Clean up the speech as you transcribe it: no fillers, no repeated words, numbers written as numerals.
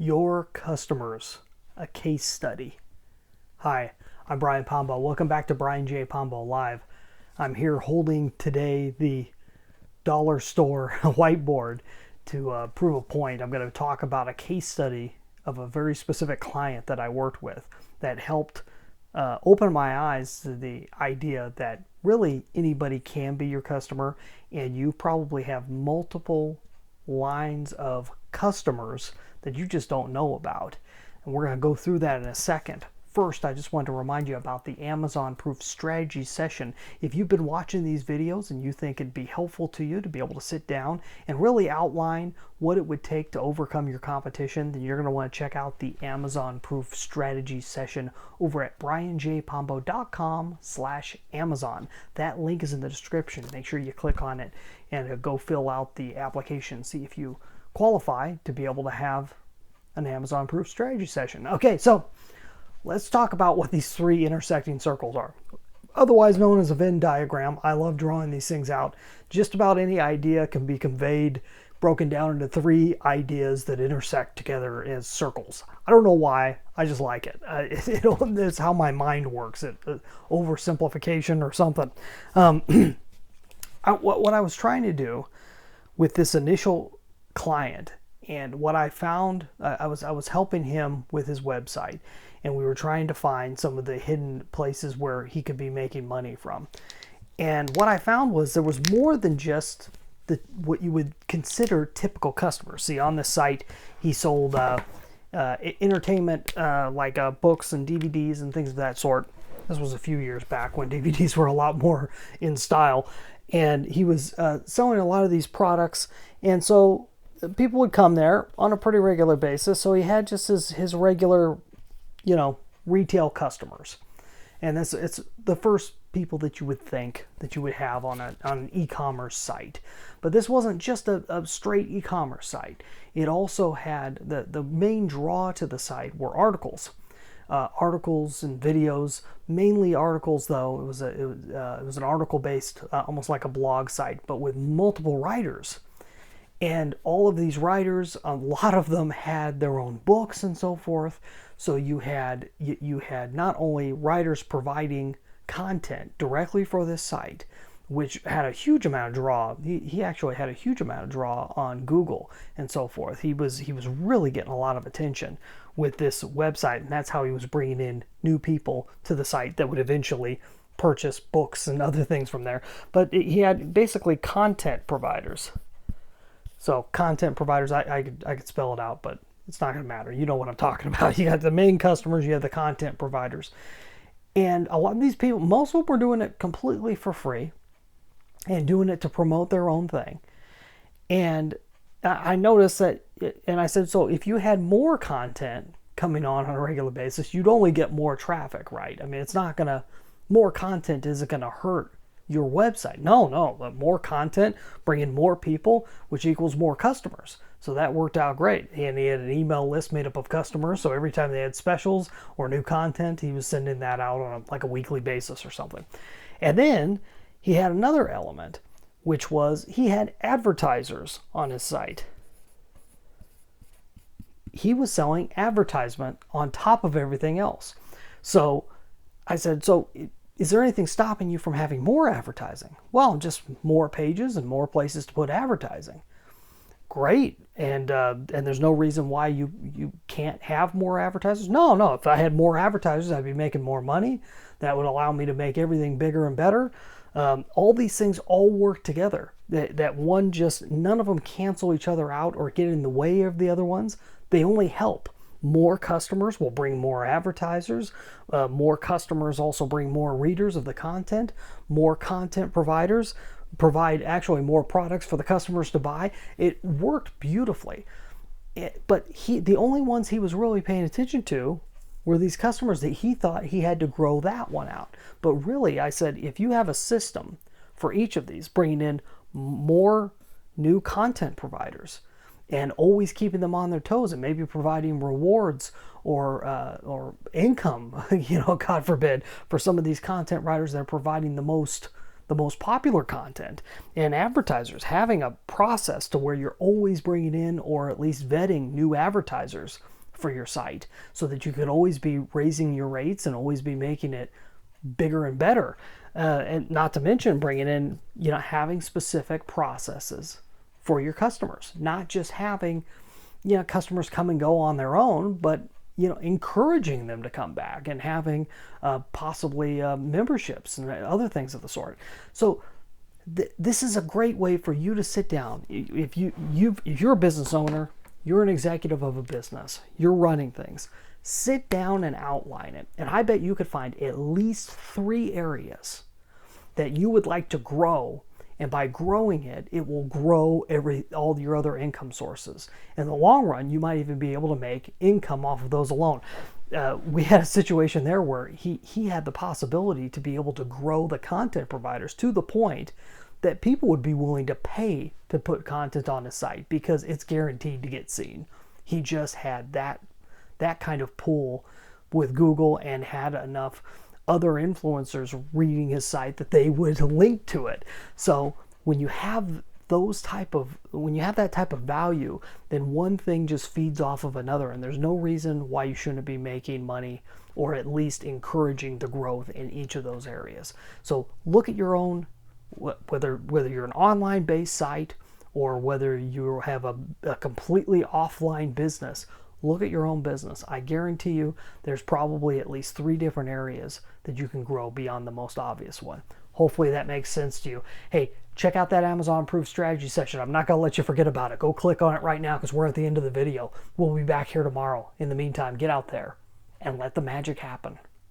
Your customers, a case study. Hi, I'm Brian Pombo. Welcome back to Brian J. Pombo Live. I'm here holding today the dollar store whiteboard to prove a point. I'm going to talk about a case study of a very specific client that I worked with that helped open my eyes to the idea that really anybody can be your customer, and you probably have multiple lines of customers that you just don't know about. And we're going to go through that in a second. First, I just want to remind you about the Amazon Proof Strategy session. If you've been watching these videos and you think it'd be helpful to you to be able to sit down and really outline what it would take to overcome your competition, then you're going to want to check out the Amazon Proof Strategy session over at brianjpombo.com/Amazon. That link is in the description. Make sure you click on it and go fill out the application. See if you qualify to be able to have an Amazon Proof Strategy session. Okay, so let's talk about what these three intersecting circles are, otherwise known as a Venn diagram. I love drawing these things out. Just about any idea can be conveyed, broken down into three ideas that intersect together as circles. I don't know why, I just like it. It's how my mind works, oversimplification or something. What I was trying to do with this initial client, and what I found, I was helping him with his website, and we were trying to find some of the hidden places where he could be making money from. And what I found was there was more than just what you would consider typical customers. See, on this site, he sold entertainment, like books and DVDs and things of that sort. This was a few years back when DVDs were a lot more in style. And he was selling a lot of these products. And so people would come there on a pretty regular basis. So he had just his regular, retail customers. And it's the first people that you would think that you would have on an e-commerce site. But this wasn't just a straight e-commerce site. It also had the main draw to the site were articles. Articles and videos, mainly articles though. It was an article based, almost like a blog site, but with multiple writers. And all of these writers, a lot of them had their own books and so forth. So you had not only writers providing content directly for this site, which had a huge amount of draw. He actually had a huge amount of draw on Google and so forth. He was really getting a lot of attention with this website, and that's how he was bringing in new people to the site that would eventually purchase books and other things from there. But he had basically content providers. So content providers, I could spell it out, but it's not going to matter. You know what I'm talking about. You got the main customers, you have the content providers. And a lot of these people, most of them were doing it completely for free and doing it to promote their own thing. And I noticed that, and I said, so if you had more content coming on a regular basis, you'd only get more traffic, right? I mean, more content isn't going to hurt your website. No, but more content, bring in more people, which equals more customers. So that worked out great. And he had an email list made up of customers. So every time they had specials or new content, he was sending that out on a weekly basis or something. And then he had another element, which was he had advertisers on his site. He was selling advertisement on top of everything else. So I said, so is there anything stopping you from having more advertising? Well, just more pages and more places to put advertising. Great. And there's no reason why you can't have more advertisers. No. If I had more advertisers, I'd be making more money. That would allow me to make everything bigger and better. All these things all work together. That one just, none of them cancel each other out or get in the way of the other ones. They only help. More customers will bring more advertisers. More customers also bring more readers of the content. More content providers provide actually more products for the customers to buy. It worked beautifully. But the only ones he was really paying attention to were these customers that he thought he had to grow that one out. But really, I said, if you have a system for each of these, bringing in more new content providers, and always keeping them on their toes and maybe providing rewards or income, God forbid, for some of these content writers that are providing the most the most popular content, and advertisers having a process to where you're always bringing in or at least vetting new advertisers for your site so that you can always be raising your rates and always be making it bigger and better. And not to mention bringing in, having specific processes for your customers, not just having, customers come and go on their own, but encouraging them to come back and having possibly memberships and other things of the sort. So this is a great way for you to sit down. If you're a business owner, you're an executive of a business, you're running things, sit down and outline it. And I bet you could find at least 3 areas that you would like to grow. And by growing it, it will grow all your other income sources. In the long run, you might even be able to make income off of those alone. We had a situation there where he had the possibility to be able to grow the content providers to the point that people would be willing to pay to put content on his site because it's guaranteed to get seen. He just had that kind of pull with Google and had enough other influencers reading his site that they would link to it. So when you have that type of value, then one thing just feeds off of another, and there's no reason why you shouldn't be making money or at least encouraging the growth in each of those areas. So look at your own, whether you're an online based site or whether you have a completely offline business. Look at your own business. I guarantee you there's probably at least 3 different areas that you can grow beyond the most obvious one. Hopefully that makes sense to you. Hey, check out that Amazon Proof Strategy section. I'm not going to let you forget about it. Go click on it right now because we're at the end of the video. We'll be back here tomorrow. In the meantime, get out there and let the magic happen.